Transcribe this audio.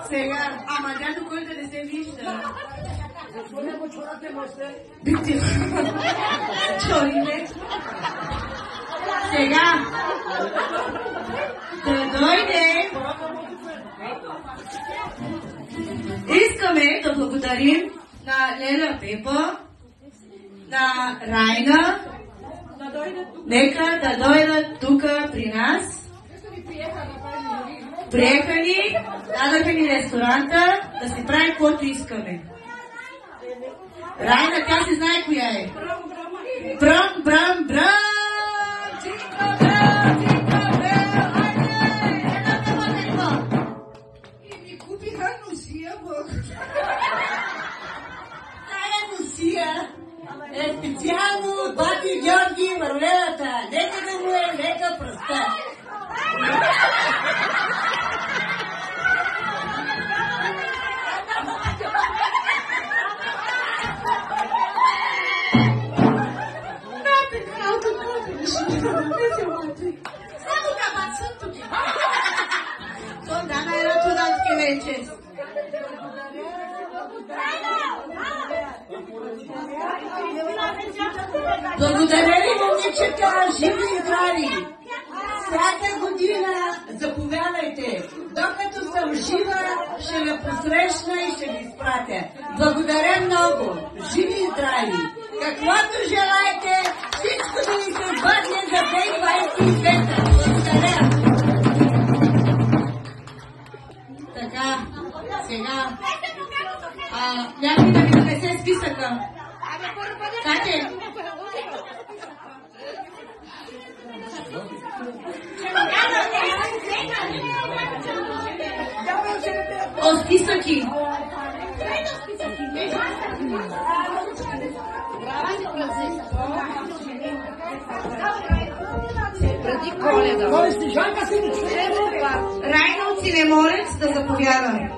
Сега, ама дядо кой да не се вижда. Бити. Чорите. Сега. Да дойде. Искаме да благодарим на Леля Пепа, на Райна. Нека да дойдат тук при нас. Приеха ни, дадаха ни ресторанта, да си правим каквото искаме. Райна, тя си знае коя е. Брам, брам, брам! Джинко бел, джинко бел! Айде! Едната модерва! И ми купиха носия, Бог. Тая носия е специално от бати Георги Вървелата. Нека да му е лека пръста. Само кабат съм тук. То дана е на чудачки вече. Благодаря ви, момичета, живи и здрави. Всяка година заповядайте. Докато съм жива, ще ви посрещна и ще ви изпратя. Благодаря много. Живи и здрави. Каквото желаете, всичко да ви се сбъдне за 2022. Благодаря. Така, сега. Някой да ми донесе списъка. Кате? О, списъки. Преди Коледа. Райна от Синеморец да заповядаме.